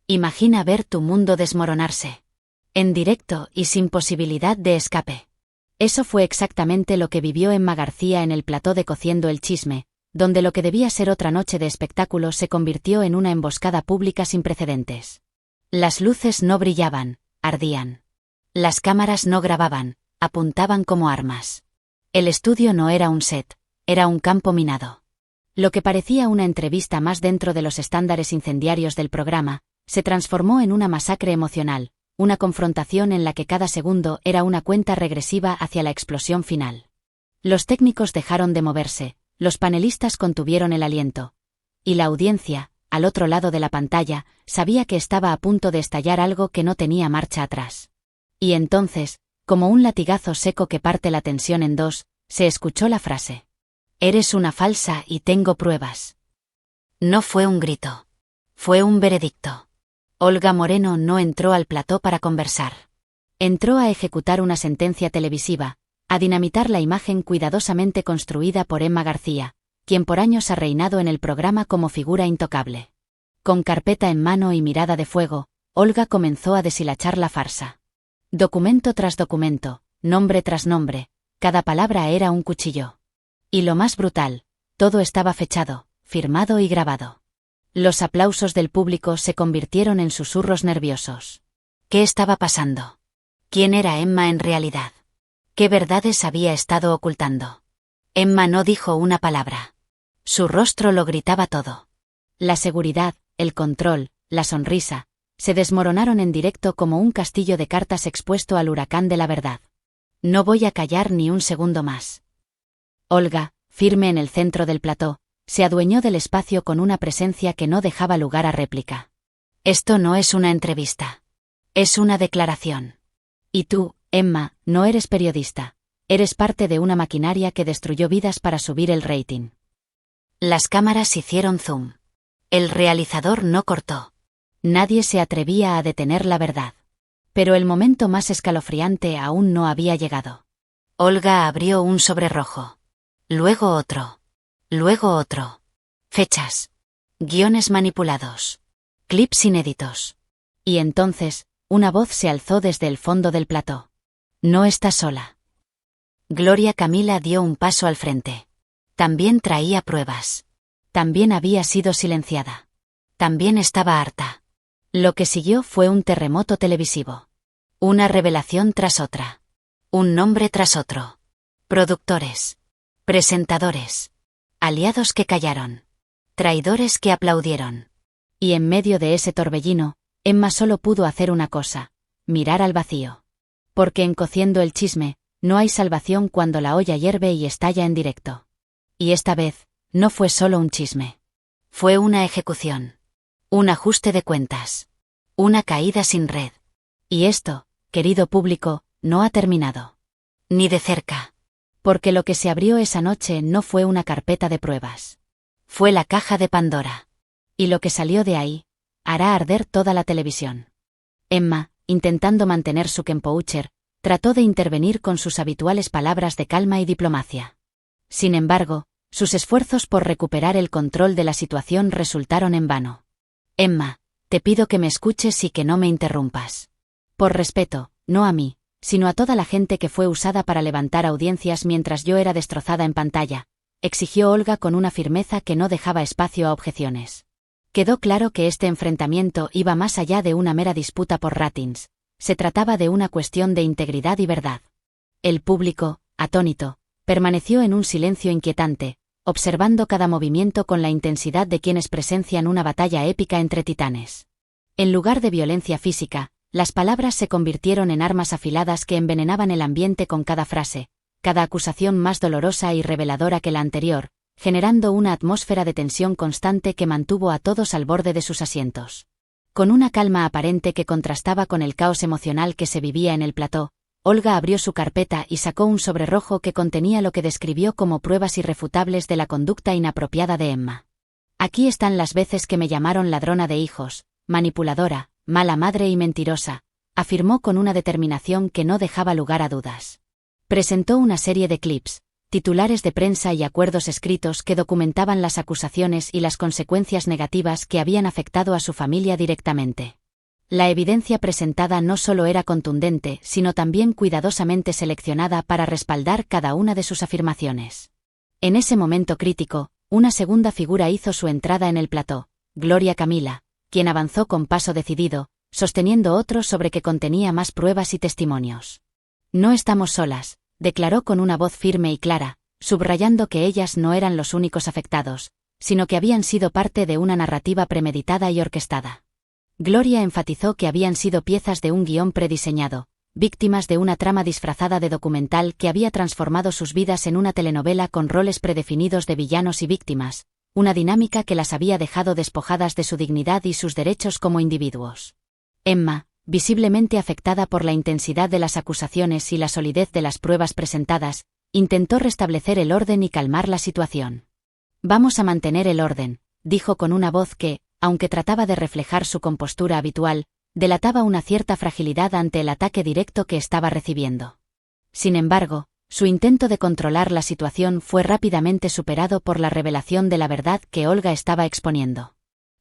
Imagina ver tu mundo desmoronarse. En directo y sin posibilidad de escape. Eso fue exactamente lo que vivió Emma García en el plató de Cociendo el Chisme, donde lo que debía ser otra noche de espectáculo se convirtió en una emboscada pública sin precedentes. Las luces no brillaban, ardían. Las cámaras no grababan, apuntaban como armas. El estudio no era un set, era un campo minado. Lo que parecía una entrevista más dentro de los estándares incendiarios del programa, se transformó en una masacre emocional, una confrontación en la que cada segundo era una cuenta regresiva hacia la explosión final. Los técnicos dejaron de moverse, los panelistas contuvieron el aliento. Y la audiencia, al otro lado de la pantalla, sabía que estaba a punto de estallar algo que no tenía marcha atrás. Y entonces, como un latigazo seco que parte la tensión en dos, se escuchó la frase: «Eres una falsa y tengo pruebas». No fue un grito. Fue un veredicto. Olga Moreno no entró al plató para conversar. Entró a ejecutar una sentencia televisiva, a dinamitar la imagen cuidadosamente construida por Emma García, quien por años ha reinado en el programa como figura intocable. Con carpeta en mano y mirada de fuego, Olga comenzó a deshilachar la farsa. Documento tras documento, nombre tras nombre, cada palabra era un cuchillo. Y lo más brutal, todo estaba fechado, firmado y grabado. Los aplausos del público se convirtieron en susurros nerviosos. ¿Qué estaba pasando? ¿Quién era Emma en realidad? ¿Qué verdades había estado ocultando? Emma no dijo una palabra. Su rostro lo gritaba todo. La seguridad, el control, la sonrisa, se desmoronaron en directo como un castillo de cartas expuesto al huracán de la verdad. No voy a callar ni un segundo más. Olga, firme en el centro del plató, se adueñó del espacio con una presencia que no dejaba lugar a réplica. Esto no es una entrevista. Es una declaración. Y tú, Emma, no eres periodista. Eres parte de una maquinaria que destruyó vidas para subir el rating. Las cámaras hicieron zoom. El realizador no cortó. Nadie se atrevía a detener la verdad. Pero el momento más escalofriante aún no había llegado. Olga abrió un sobre rojo. Luego otro. Luego otro. Fechas. Guiones manipulados. Clips inéditos. Y entonces, una voz se alzó desde el fondo del plató. No está sola. Gloria Camila dio un paso al frente. También traía pruebas. También había sido silenciada. También estaba harta. Lo que siguió fue un terremoto televisivo. Una revelación tras otra. Un nombre tras otro. Productores. Presentadores. Aliados que callaron. Traidores que aplaudieron. Y en medio de ese torbellino, Emma solo pudo hacer una cosa: mirar al vacío. Porque en Cociendo el Chisme, no hay salvación cuando la olla hierve y estalla en directo. Y esta vez, no fue solo un chisme. Fue una ejecución. Un ajuste de cuentas. Una caída sin red. Y esto, querido público, no ha terminado. Ni de cerca. Porque lo que se abrió esa noche no fue una carpeta de pruebas. Fue la caja de Pandora. Y lo que salió de ahí, hará arder toda la televisión. Emma, intentando mantener su composure, trató de intervenir con sus habituales palabras de calma y diplomacia. Sin embargo, sus esfuerzos por recuperar el control de la situación resultaron en vano. Emma, te pido que me escuches y que no me interrumpas. Por respeto, no a mí, sino a toda la gente que fue usada para levantar audiencias mientras yo era destrozada en pantalla, exigió Olga con una firmeza que no dejaba espacio a objeciones. Quedó claro que este enfrentamiento iba más allá de una mera disputa por ratings, se trataba de una cuestión de integridad y verdad. El público, atónito, permaneció en un silencio inquietante, observando cada movimiento con la intensidad de quienes presencian una batalla épica entre titanes. En lugar de violencia física, las palabras se convirtieron en armas afiladas que envenenaban el ambiente con cada frase, cada acusación más dolorosa y reveladora que la anterior, generando una atmósfera de tensión constante que mantuvo a todos al borde de sus asientos. Con una calma aparente que contrastaba con el caos emocional que se vivía en el plató, Olga abrió su carpeta y sacó un sobre rojo que contenía lo que describió como pruebas irrefutables de la conducta inapropiada de Emma. Aquí están las veces que me llamaron ladrona de hijos, manipuladora, mala madre y mentirosa, afirmó con una determinación que no dejaba lugar a dudas. Presentó una serie de clips, titulares de prensa y acuerdos escritos que documentaban las acusaciones y las consecuencias negativas que habían afectado a su familia directamente. La evidencia presentada no solo era contundente, sino también cuidadosamente seleccionada para respaldar cada una de sus afirmaciones. En ese momento crítico, una segunda figura hizo su entrada en el plató, Gloria Camila, quien avanzó con paso decidido, sosteniendo otro sobre que contenía más pruebas y testimonios. «No estamos solas», declaró con una voz firme y clara, subrayando que ellas no eran los únicos afectados, sino que habían sido parte de una narrativa premeditada y orquestada. Gloria enfatizó que habían sido piezas de un guión prediseñado, víctimas de una trama disfrazada de documental que había transformado sus vidas en una telenovela con roles predefinidos de villanos y víctimas, una dinámica que las había dejado despojadas de su dignidad y sus derechos como individuos. Emma, visiblemente afectada por la intensidad de las acusaciones y la solidez de las pruebas presentadas, intentó restablecer el orden y calmar la situación. «Vamos a mantener el orden», dijo con una voz que, aunque trataba de reflejar su compostura habitual, delataba una cierta fragilidad ante el ataque directo que estaba recibiendo. Sin embargo, su intento de controlar la situación fue rápidamente superado por la revelación de la verdad que Olga estaba exponiendo.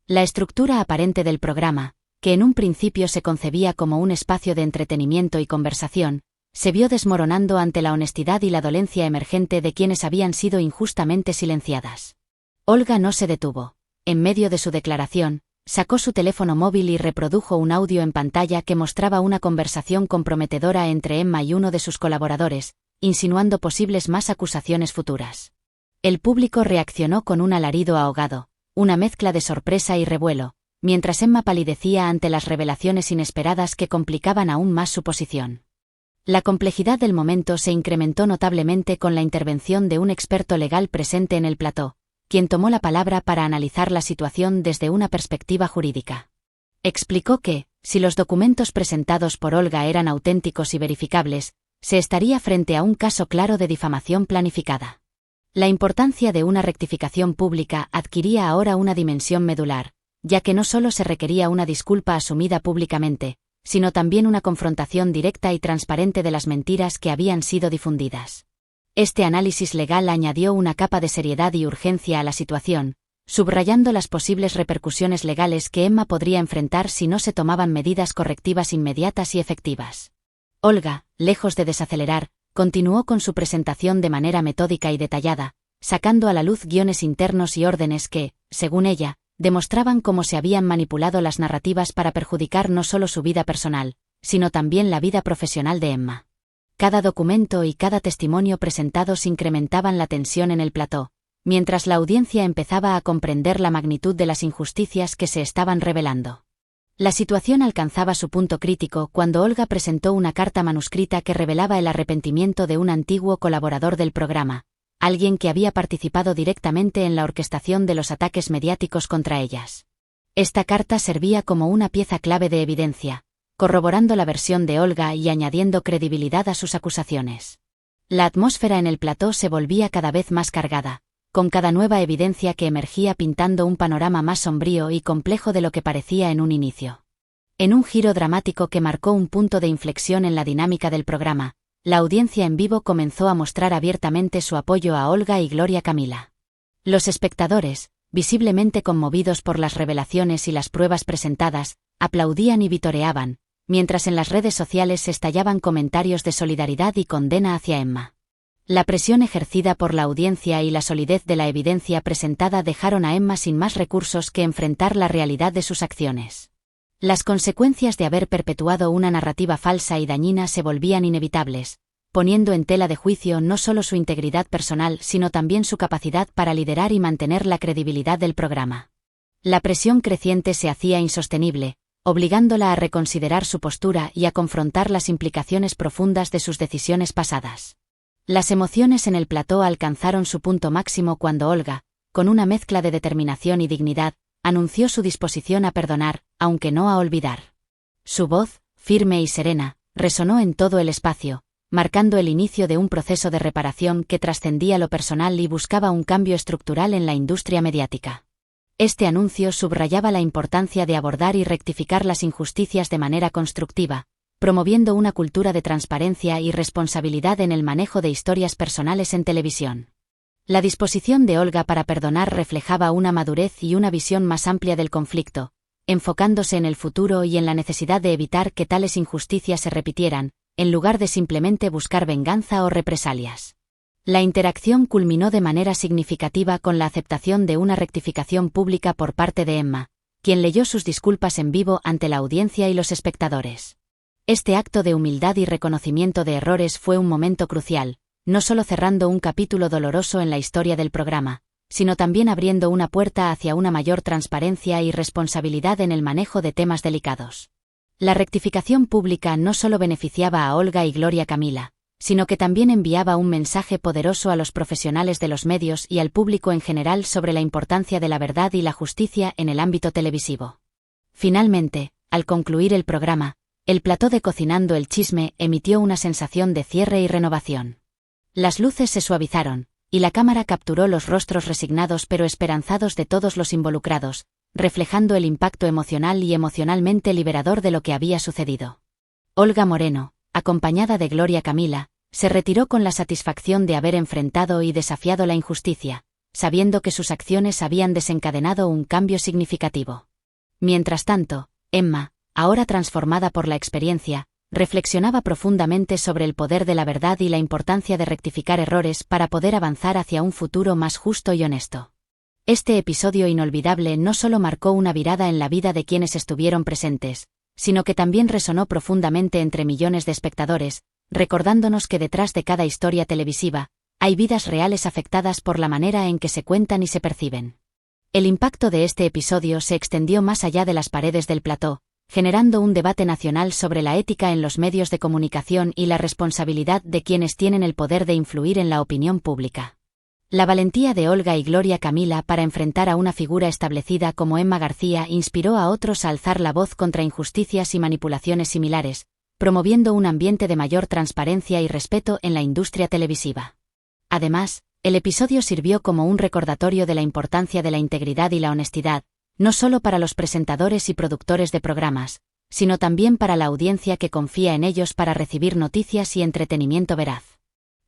La estructura aparente del programa, que en un principio se concebía como un espacio de entretenimiento y conversación, se vio desmoronando ante la honestidad y la dolencia emergente de quienes habían sido injustamente silenciadas. Olga no se detuvo. En medio de su declaración, sacó su teléfono móvil y reprodujo un audio en pantalla que mostraba una conversación comprometedora entre Emma y uno de sus colaboradores, insinuando posibles más acusaciones futuras. El público reaccionó con un alarido ahogado, una mezcla de sorpresa y revuelo, mientras Emma palidecía ante las revelaciones inesperadas que complicaban aún más su posición. La complejidad del momento se incrementó notablemente con la intervención de un experto legal presente en el plató, quien tomó la palabra para analizar la situación desde una perspectiva jurídica. Explicó que, si los documentos presentados por Olga eran auténticos y verificables, se estaría frente a un caso claro de difamación planificada. La importancia de una rectificación pública adquiría ahora una dimensión medular, ya que no solo se requería una disculpa asumida públicamente, sino también una confrontación directa y transparente de las mentiras que habían sido difundidas. Este análisis legal añadió una capa de seriedad y urgencia a la situación, subrayando las posibles repercusiones legales que Emma podría enfrentar si no se tomaban medidas correctivas inmediatas y efectivas. Olga, lejos de desacelerar, continuó con su presentación de manera metódica y detallada, sacando a la luz guiones internos y órdenes que, según ella, demostraban cómo se habían manipulado las narrativas para perjudicar no solo su vida personal, sino también la vida profesional de Emma. Cada documento y cada testimonio presentados incrementaban la tensión en el plató, mientras la audiencia empezaba a comprender la magnitud de las injusticias que se estaban revelando. La situación alcanzaba su punto crítico cuando Olga presentó una carta manuscrita que revelaba el arrepentimiento de un antiguo colaborador del programa, alguien que había participado directamente en la orquestación de los ataques mediáticos contra ellas. Esta carta servía como una pieza clave de evidencia, corroborando la versión de Olga y añadiendo credibilidad a sus acusaciones. La atmósfera en el plató se volvía cada vez más cargada, con cada nueva evidencia que emergía pintando un panorama más sombrío y complejo de lo que parecía en un inicio. En un giro dramático que marcó un punto de inflexión en la dinámica del programa, la audiencia en vivo comenzó a mostrar abiertamente su apoyo a Olga y Gloria Camila. Los espectadores, visiblemente conmovidos por las revelaciones y las pruebas presentadas, aplaudían y vitoreaban, mientras en las redes sociales se estallaban comentarios de solidaridad y condena hacia Emma. La presión ejercida por la audiencia y la solidez de la evidencia presentada dejaron a Emma sin más recursos que enfrentar la realidad de sus acciones. Las consecuencias de haber perpetuado una narrativa falsa y dañina se volvían inevitables, poniendo en tela de juicio no solo su integridad personal sino también su capacidad para liderar y mantener la credibilidad del programa. La presión creciente se hacía insostenible, obligándola a reconsiderar su postura y a confrontar las implicaciones profundas de sus decisiones pasadas. Las emociones en el plató alcanzaron su punto máximo cuando Olga, con una mezcla de determinación y dignidad, anunció su disposición a perdonar, aunque no a olvidar. Su voz, firme y serena, resonó en todo el espacio, marcando el inicio de un proceso de reparación que trascendía lo personal y buscaba un cambio estructural en la industria mediática. Este anuncio subrayaba la importancia de abordar y rectificar las injusticias de manera constructiva, promoviendo una cultura de transparencia y responsabilidad en el manejo de historias personales en televisión. La disposición de Olga para perdonar reflejaba una madurez y una visión más amplia del conflicto, enfocándose en el futuro y en la necesidad de evitar que tales injusticias se repitieran, en lugar de simplemente buscar venganza o represalias. La interacción culminó de manera significativa con la aceptación de una rectificación pública por parte de Emma, quien leyó sus disculpas en vivo ante la audiencia y los espectadores. Este acto de humildad y reconocimiento de errores fue un momento crucial, no solo cerrando un capítulo doloroso en la historia del programa, sino también abriendo una puerta hacia una mayor transparencia y responsabilidad en el manejo de temas delicados. La rectificación pública no solo beneficiaba a Olga y Gloria Camila, sino que también enviaba un mensaje poderoso a los profesionales de los medios y al público en general sobre la importancia de la verdad y la justicia en el ámbito televisivo. Finalmente, al concluir el programa, el plató de Cocinando el Chisme emitió una sensación de cierre y renovación. Las luces se suavizaron, y la cámara capturó los rostros resignados pero esperanzados de todos los involucrados, reflejando el impacto emocional y emocionalmente liberador de lo que había sucedido. Olga Moreno, acompañada de Gloria Camila, se retiró con la satisfacción de haber enfrentado y desafiado la injusticia, sabiendo que sus acciones habían desencadenado un cambio significativo. Mientras tanto, Emma, ahora transformada por la experiencia, reflexionaba profundamente sobre el poder de la verdad y la importancia de rectificar errores para poder avanzar hacia un futuro más justo y honesto. Este episodio inolvidable no solo marcó una virada en la vida de quienes estuvieron presentes, sino que también resonó profundamente entre millones de espectadores, recordándonos que detrás de cada historia televisiva, hay vidas reales afectadas por la manera en que se cuentan y se perciben. El impacto de este episodio se extendió más allá de las paredes del plató, generando un debate nacional sobre la ética en los medios de comunicación y la responsabilidad de quienes tienen el poder de influir en la opinión pública. La valentía de Olga y Gloria Camila para enfrentar a una figura establecida como Emma García inspiró a otros a alzar la voz contra injusticias y manipulaciones similares, promoviendo un ambiente de mayor transparencia y respeto en la industria televisiva. Además, el episodio sirvió como un recordatorio de la importancia de la integridad y la honestidad, no solo para los presentadores y productores de programas, sino también para la audiencia que confía en ellos para recibir noticias y entretenimiento veraz.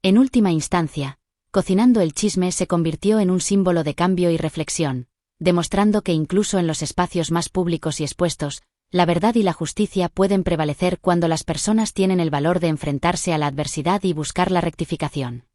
En última instancia, Cocinando el Chisme se convirtió en un símbolo de cambio y reflexión, demostrando que incluso en los espacios más públicos y expuestos, la verdad y la justicia pueden prevalecer cuando las personas tienen el valor de enfrentarse a la adversidad y buscar la rectificación.